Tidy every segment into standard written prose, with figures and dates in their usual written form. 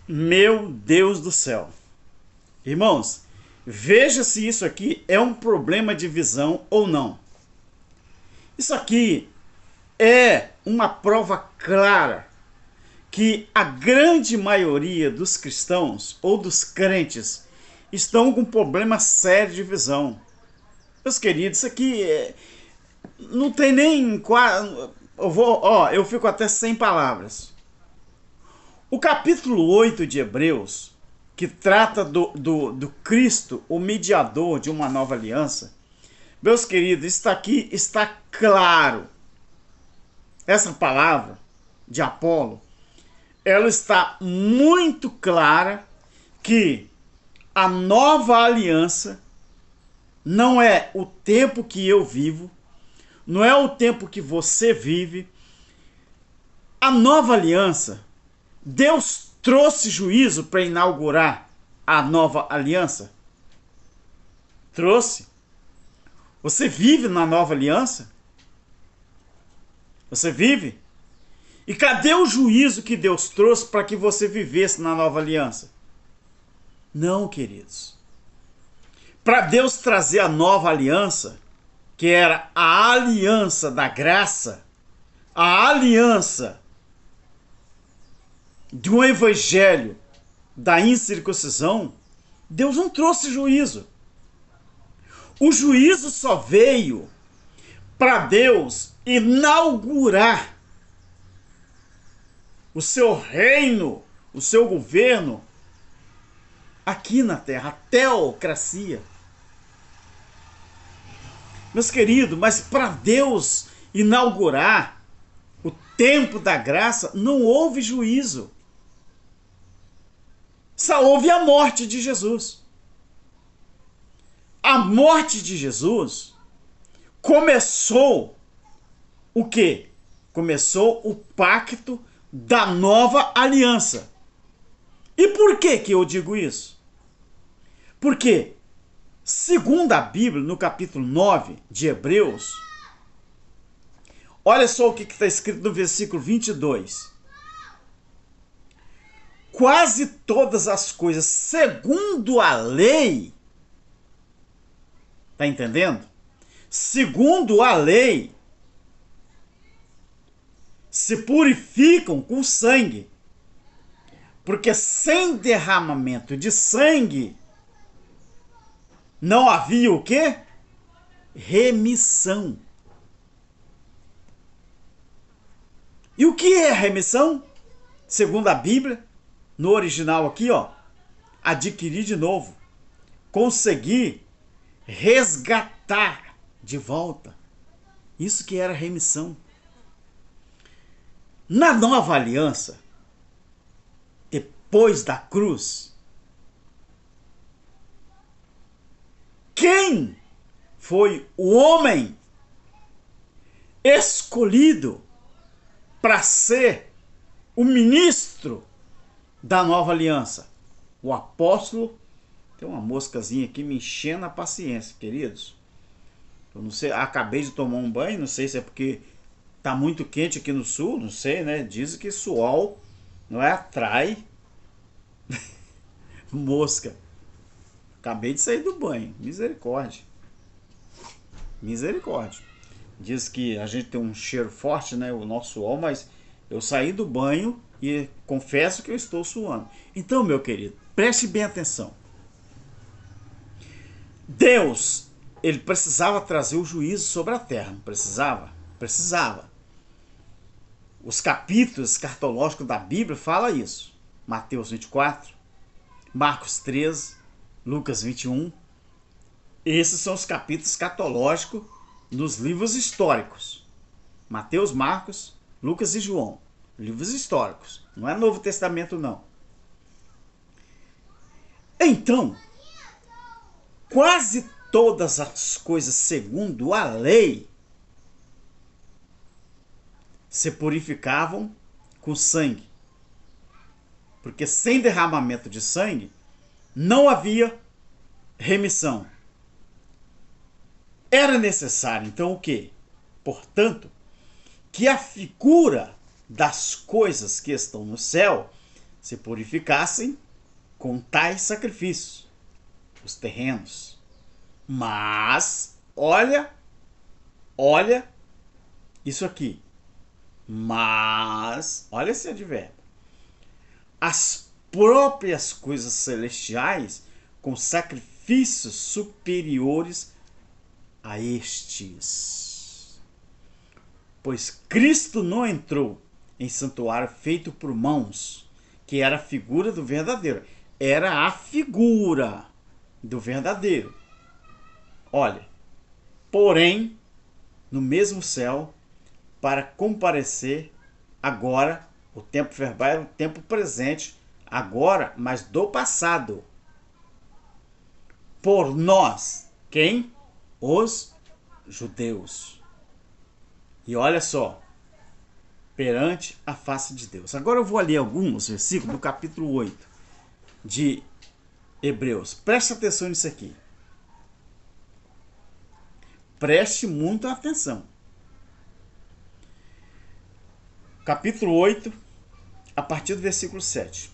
Meu Deus do céu. Irmãos, veja se isso aqui é um problema de visão ou não. Isso aqui é uma prova clara que a grande maioria dos cristãos ou dos crentes estão com problema sério de visão. Meus queridos, isso aqui não tem nem... eu fico até sem palavras. O capítulo 8 de Hebreus, que trata do Cristo, o mediador de uma nova aliança, meus queridos, isso aqui está claro. Essa palavra de Apolo, ela está muito clara que a nova aliança não é o tempo que eu vivo, não é o tempo que você vive. A nova aliança, Deus trouxe juízo para inaugurar a nova aliança? Trouxe. Você vive na nova aliança? Você vive? E cadê o juízo que Deus trouxe para que você vivesse na nova aliança? Não, queridos. Para Deus trazer a nova aliança, que era a aliança da graça, a aliança de um evangelho da incircuncisão, Deus não trouxe juízo. O juízo só veio para Deus inaugurar o seu reino, o seu governo aqui na terra, a teocracia. Meus queridos, mas para Deus inaugurar o tempo da graça, não houve juízo. Só houve a morte de Jesus. A morte de Jesus começou o quê? Começou o pacto da nova aliança. E por que eu digo isso? Porque, segundo a Bíblia, no capítulo 9 de Hebreus, olha só o que está escrito no versículo 22. Quase todas as coisas segundo a lei, tá entendendo? Segundo a lei, se purificam com sangue, porque sem derramamento de sangue não havia o quê? Remissão. E o que é remissão? Segundo a Bíblia, no original aqui, ó, adquirir de novo, conseguir resgatar de volta. Isso que era remissão. Na nova aliança, depois da cruz, quem foi o homem escolhido para ser o ministro da nova aliança? O apóstolo. Tem uma moscazinha aqui me enchendo a paciência, queridos. Eu não sei, acabei de tomar um banho, não sei se é porque tá muito quente aqui no sul, não sei, né? Dizem que suor não é atrai mosca. Acabei de sair do banho, misericórdia. Misericórdia. Diz que a gente tem um cheiro forte, né? O nosso suor, mas eu saí do banho e confesso que eu estou suando. Então, meu querido, preste bem atenção. Deus, ele precisava trazer o juízo sobre a terra, não precisava? Precisava. Os capítulos escatológicos da Bíblia falam isso. Mateus 24, Marcos 13, Lucas 21. Esses são os capítulos escatológicos nos livros históricos. Mateus, Marcos, Lucas e João. Livros históricos. Não é Novo Testamento, não. Então, quase todas as coisas segundo a lei se purificavam com sangue. Porque sem derramamento de sangue não havia remissão. Era necessário, então, o quê? Portanto, que a figura das coisas que estão no céu se purificassem com tais sacrifícios, os terrenos. Mas, olha isso aqui. Mas, olha esse advérbio. As próprias coisas celestiais com sacrifícios superiores a estes. Pois Cristo não entrou em santuário feito por mãos, que era a figura do verdadeiro. Era a figura do verdadeiro. Olha, porém, no mesmo céu, para comparecer agora, o tempo verbal era o tempo presente, agora, mas do passado. Por nós, quem? Os judeus. E olha só, perante a face de Deus. Agora eu vou ler alguns versículos do capítulo 8 de Hebreus. Preste atenção nisso aqui. Preste muita atenção. Capítulo 8, a partir do versículo 7.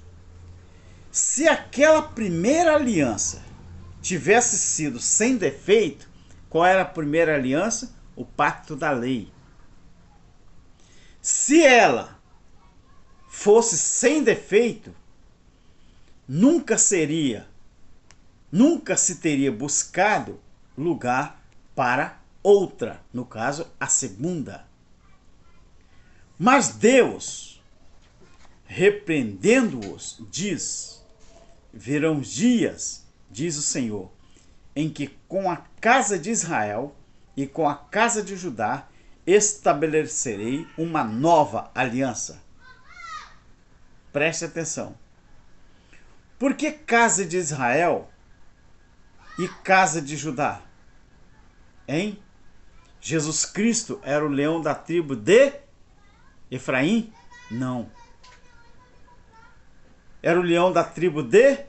Se aquela primeira aliança tivesse sido sem defeito, qual era a primeira aliança? O pacto da lei. Se ela fosse sem defeito, nunca se teria buscado lugar para outra, no caso, a segunda. Mas Deus, repreendendo-os, diz: virão dias, diz o Senhor, em que com a casa de Israel e com a casa de Judá estabelecerei uma nova aliança. Preste atenção. Por que casa de Israel e casa de Judá? Hein? Jesus Cristo era o leão da tribo de Efraim? Não. Era o leão da tribo de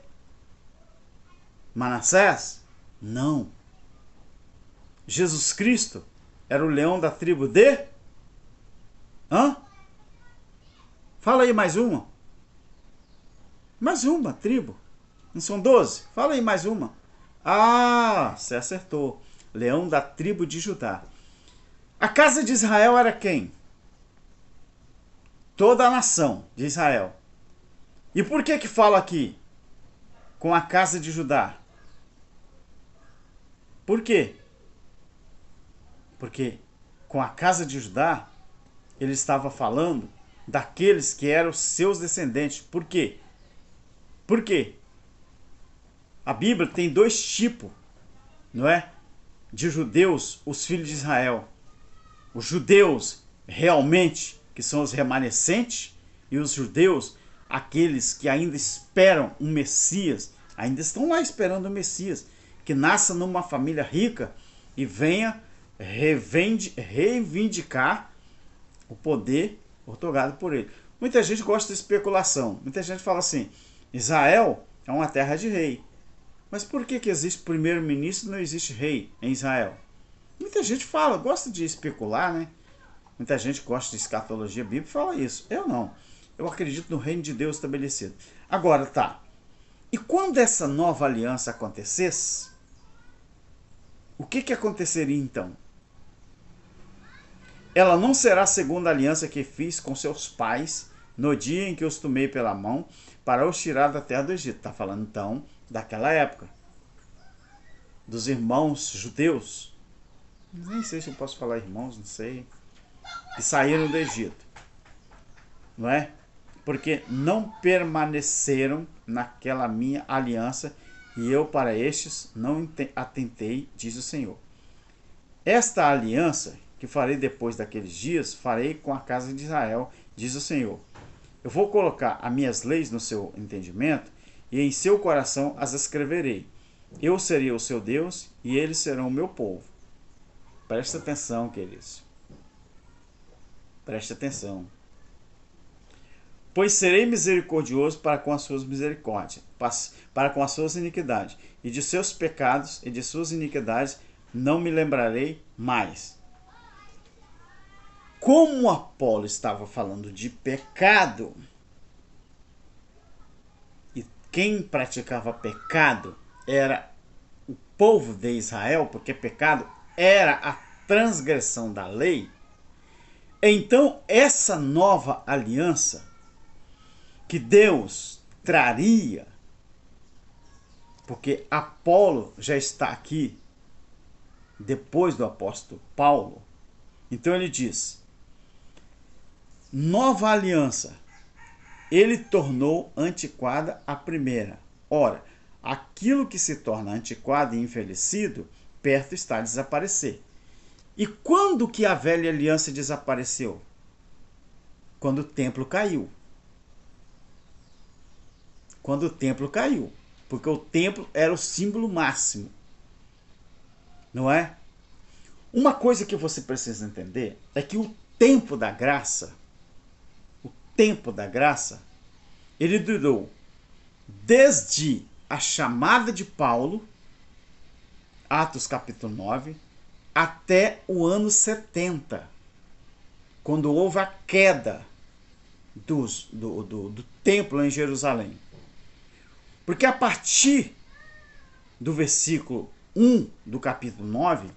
Manassés? Não. Jesus Cristo era o leão da tribo de... Fala aí mais uma. Mais uma tribo. Não são 12? Fala aí mais uma. Ah, você acertou. Leão da tribo de Judá. A casa de Israel era quem? Toda a nação de Israel. E por que fala aqui? Com a casa de Judá. Por quê? Porque com a casa de Judá, ele estava falando daqueles que eram seus descendentes. Por quê? Por quê? A Bíblia tem dois tipos, não é? De judeus, os filhos de Israel. Os judeus realmente, que são os remanescentes, e os judeus, aqueles que ainda esperam um Messias, ainda estão lá esperando o Messias, que nasça numa família rica e venha reivindicar o poder otorgado por ele. Muita gente gosta de especulação. Muita gente fala assim: Israel é uma terra de rei. Mas por que existe primeiro-ministro e não existe rei em Israel? Muita gente fala, gosta de especular, né? Muita gente gosta de escatologia bíblica e fala isso. Eu não. Eu acredito no reino de Deus estabelecido. Agora, tá. E quando essa nova aliança acontecesse, o que aconteceria então? Ela não será a segunda aliança que fiz com seus pais no dia em que os tomei pela mão para os tirar da terra do Egito. Está falando então daquela época. Dos irmãos judeus. Nem sei se eu posso falar irmãos, não sei. Que saíram do Egito. Não é? Porque não permaneceram naquela minha aliança e eu para estes não atentei, diz o Senhor. Esta aliança que farei depois daqueles dias, farei com a casa de Israel, diz o Senhor. Eu vou colocar as minhas leis no seu entendimento e em seu coração as escreverei. Eu serei o seu Deus e eles serão o meu povo. Presta atenção, queridos. Presta atenção. Pois serei misericordioso para com as suas misericórdias, para com as suas iniquidades, e de seus pecados e de suas iniquidades não me lembrarei mais. Como Apolo estava falando de pecado, quem praticava pecado era o povo de Israel, porque pecado era a transgressão da lei, então essa nova aliança que Deus traria, porque Apolo já está aqui depois do apóstolo Paulo, então ele diz, nova aliança, ele tornou antiquada a primeira. Ora, aquilo que se torna antiquado e envelhecido, perto está a desaparecer. E quando que a velha aliança desapareceu? Quando o templo caiu. Quando o templo caiu. Porque o templo era o símbolo máximo. Não é? Uma coisa que você precisa entender é que o tempo da graça, ele durou desde a chamada de Paulo, Atos capítulo 9, até o ano 70, quando houve a queda do templo em Jerusalém. Porque a partir do versículo 1 do capítulo 9,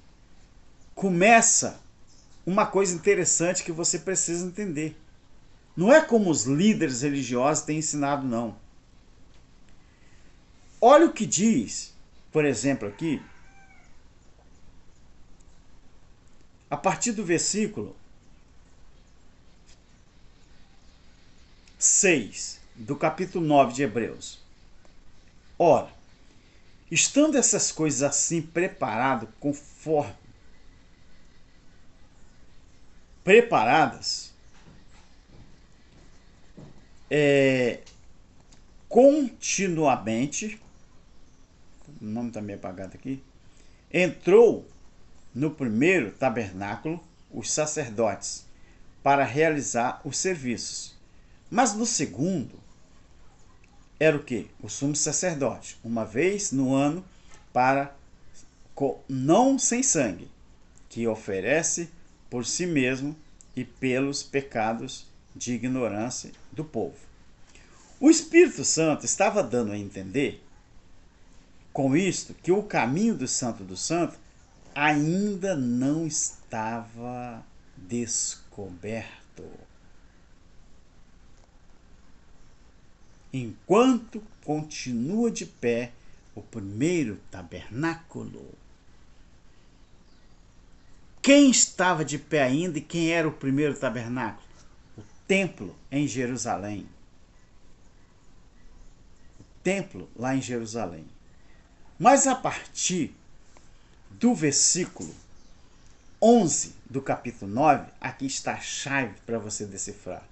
começa uma coisa interessante que você precisa entender. Não é como os líderes religiosos têm ensinado, não. Olha o que diz, por exemplo, aqui, a partir do versículo 6 do capítulo 9 de Hebreus. Ora, estando essas coisas assim preparadas, continuamente, o nome está meio apagado aqui, entrou no primeiro tabernáculo os sacerdotes para realizar os serviços. Mas no segundo era o quê? O sumo sacerdote, uma vez no ano, para não sem sangue, que oferece por si mesmo e pelos pecados de ignorância do povo. O Espírito Santo estava dando a entender com isto que o caminho do Santo do Santo ainda não estava descoberto. Enquanto continua de pé o primeiro tabernáculo. Quem estava de pé ainda e quem era o primeiro tabernáculo? O templo em Jerusalém. O templo lá em Jerusalém. Mas a partir do versículo 11 do capítulo 9, aqui está a chave para você decifrar.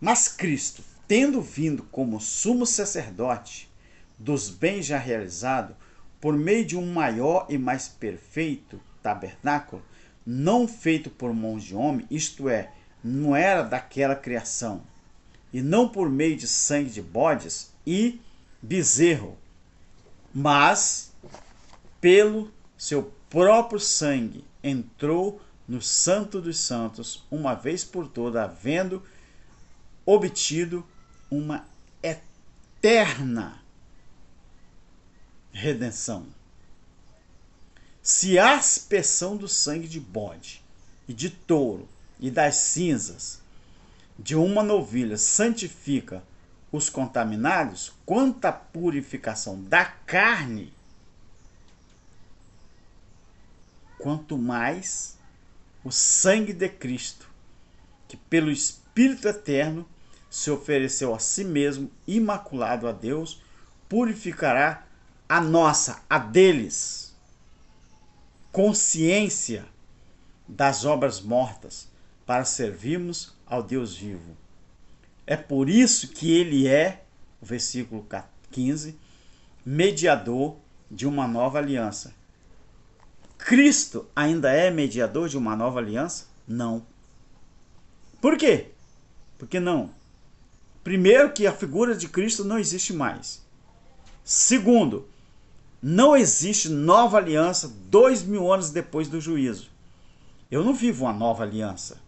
Mas Cristo, tendo vindo como sumo sacerdote dos bens já realizados, por meio de um maior e mais perfeito tabernáculo, não feito por mãos de homem, isto é, não era daquela criação, e não por meio de sangue de bodes e bezerro, mas pelo seu próprio sangue entrou no Santo dos Santos, uma vez por toda, havendo obtido uma eterna redenção. Se a aspersão do sangue de bode e de touro e das cinzas de uma novilha santifica os contaminados, quanto à purificação da carne, quanto mais o sangue de Cristo, que pelo Espírito Eterno se ofereceu a si mesmo, imaculado a Deus, purificará a nossa, a deles, consciência das obras mortas, para servirmos ao Deus vivo. É por isso que ele é, o versículo 15, mediador de uma nova aliança. Cristo ainda é mediador de uma nova aliança? Não. Por quê? Porque não. Primeiro, que a figura de Cristo não existe mais. Segundo, não existe nova aliança 2000 anos depois do juízo. Eu não vivo uma nova aliança.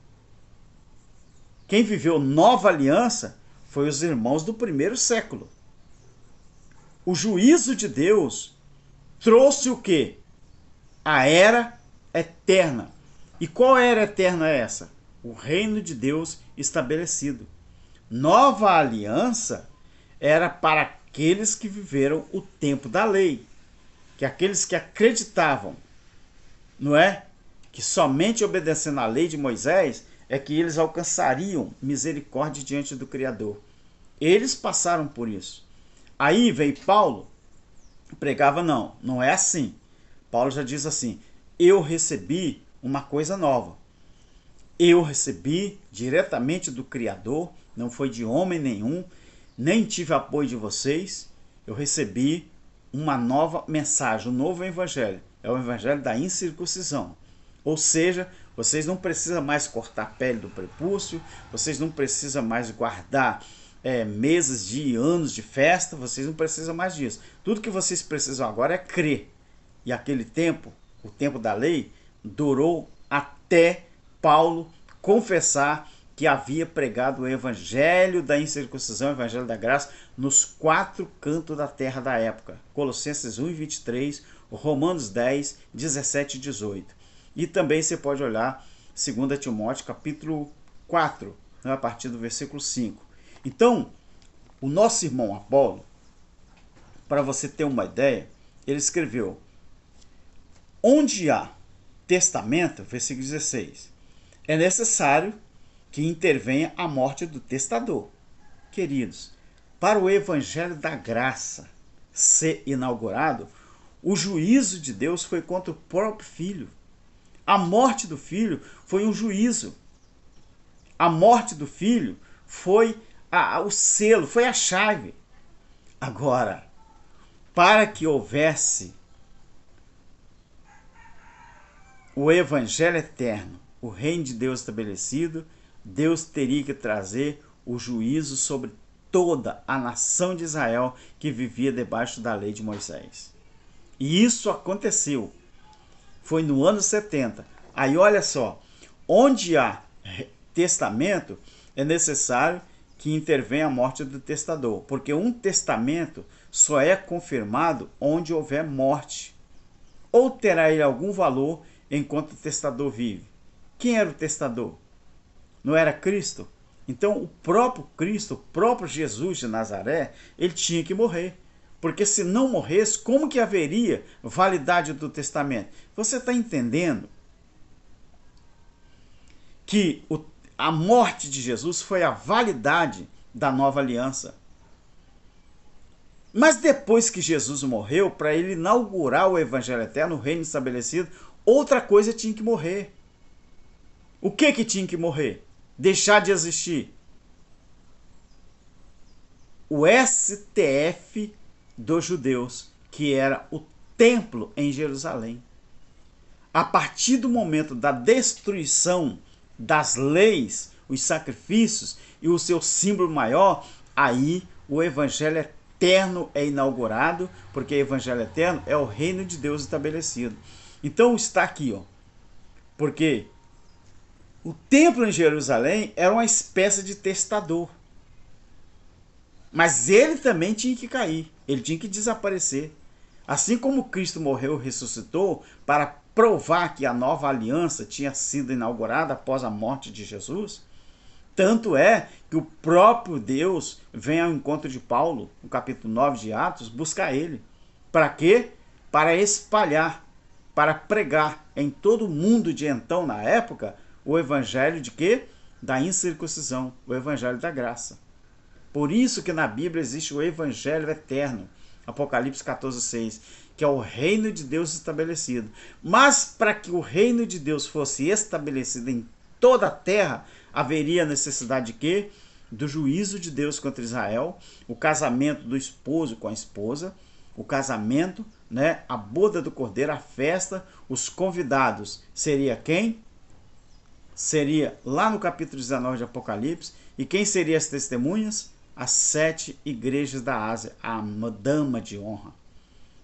Quem viveu nova aliança foi os irmãos do primeiro século. o juízo de Deus trouxe o quê? A era eterna. E qual era eterna é essa? O reino de Deus estabelecido. Nova aliança era para aqueles que viveram o tempo da lei, que aqueles que acreditavam, não é? Que somente obedecendo à lei de Moisés é que eles alcançariam misericórdia diante do Criador. Eles passaram por isso. Aí veio Paulo, pregava não é assim. Paulo já diz assim: eu recebi uma coisa nova. Eu recebi diretamente do Criador, não foi de homem nenhum, nem tive apoio de vocês. Eu recebi uma nova mensagem, um novo evangelho. É o evangelho da incircuncisão. Ou seja, vocês não precisam mais cortar a pele do prepúcio, vocês não precisam mais guardar meses de anos de festa, vocês não precisam mais disso. Tudo que vocês precisam agora é crer. E aquele tempo, o tempo da lei, durou até Paulo confessar que havia pregado o evangelho da incircuncisão, o evangelho da graça, nos 4 cantos da terra da época. Colossenses 1 e 23, Romanos 10, 17 e 18. E também você pode olhar 2 Timóteo capítulo 4, a partir do versículo 5. Então, o nosso irmão Apolo, para você ter uma ideia, ele escreveu: onde há testamento, versículo 16, é necessário que intervenha a morte do testador. Queridos, para o evangelho da graça ser inaugurado, o juízo de Deus foi contra o próprio filho. A morte do filho foi um juízo. A morte do filho foi o selo, foi a chave. Agora, para que houvesse o evangelho eterno, o reino de Deus estabelecido, Deus teria que trazer o juízo sobre toda a nação de Israel que vivia debaixo da lei de Moisés. E isso aconteceu. Foi no ano 70. Aí olha só, onde há testamento, é necessário que intervenha a morte do testador, porque um testamento só é confirmado onde houver morte. Ou terá ele algum valor enquanto o testador vive. Quem era o testador? Não era Cristo? Então o próprio Cristo, o próprio Jesus de Nazaré, ele tinha que morrer. Porque se não morresse, como que haveria validade do testamento? Você está entendendo que a morte de Jesus foi a validade da nova aliança? Mas depois que Jesus morreu, para ele inaugurar o evangelho eterno, o reino estabelecido, outra coisa tinha que morrer. O que tinha que morrer? Deixar de existir. O STF dos judeus, que era o templo em Jerusalém. A partir do momento da destruição das leis, os sacrifícios e o seu símbolo maior, aí o evangelho eterno é inaugurado, porque o evangelho eterno é o reino de Deus estabelecido. Então está aqui, ó, porque o templo em Jerusalém era uma espécie de testador. Mas ele também tinha que cair, ele tinha que desaparecer. Assim como Cristo morreu e ressuscitou para provar que a nova aliança tinha sido inaugurada após a morte de Jesus, tanto é que o próprio Deus vem ao encontro de Paulo, no capítulo 9 de Atos, buscar ele. Para quê? Para espalhar, para pregar em todo o mundo de então, na época, o evangelho de quê? Da incircuncisão, o evangelho da graça. Por isso que na Bíblia existe o evangelho eterno, Apocalipse 14:6, que é o reino de Deus estabelecido. Mas para que o reino de Deus fosse estabelecido em toda a terra, haveria necessidade de quê? Do juízo de Deus contra Israel, o casamento do esposo com a esposa, o casamento, né, a boda do cordeiro, a festa, os convidados. Seria quem? Seria lá no capítulo 19 de Apocalipse. E quem seriam as testemunhas? As 7 igrejas da Ásia, a dama de honra.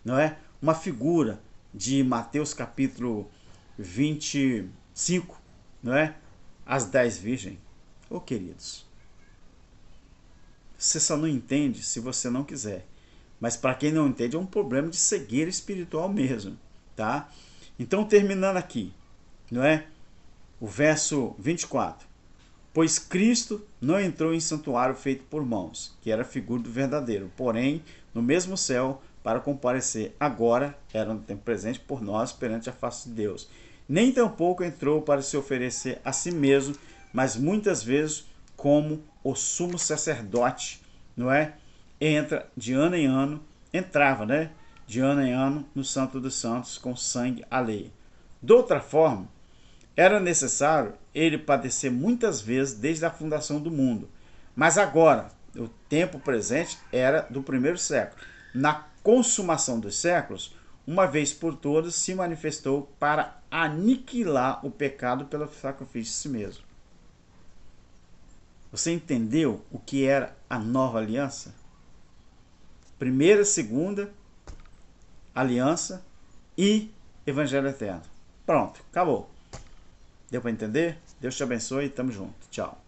Não é? Uma figura de Mateus capítulo 25, não é? As 10 virgens. Ô queridos, você só não entende se você não quiser. Mas para quem não entende, é um problema de cegueira espiritual mesmo, tá? Então, terminando aqui, não é? O verso 24. Pois Cristo não entrou em santuário feito por mãos, que era a figura do verdadeiro, porém, no mesmo céu, para comparecer agora, era no tempo presente, por nós perante a face de Deus. Nem tampouco entrou para se oferecer a si mesmo, mas muitas vezes como o sumo sacerdote, não é? Entra de ano em ano, entrava, né? De ano em ano no Santo dos Santos com sangue alheio. De outra forma, era necessário ele padecer muitas vezes desde a fundação do mundo. Mas agora, o tempo presente era do primeiro século. Na consumação dos séculos, uma vez por todas, se manifestou para aniquilar o pecado pelo sacrifício de si mesmo. Você entendeu o que era a nova aliança? Primeira, segunda aliança e evangelho eterno. Pronto, acabou. Deu para entender? Deus te abençoe e tamo junto. Tchau.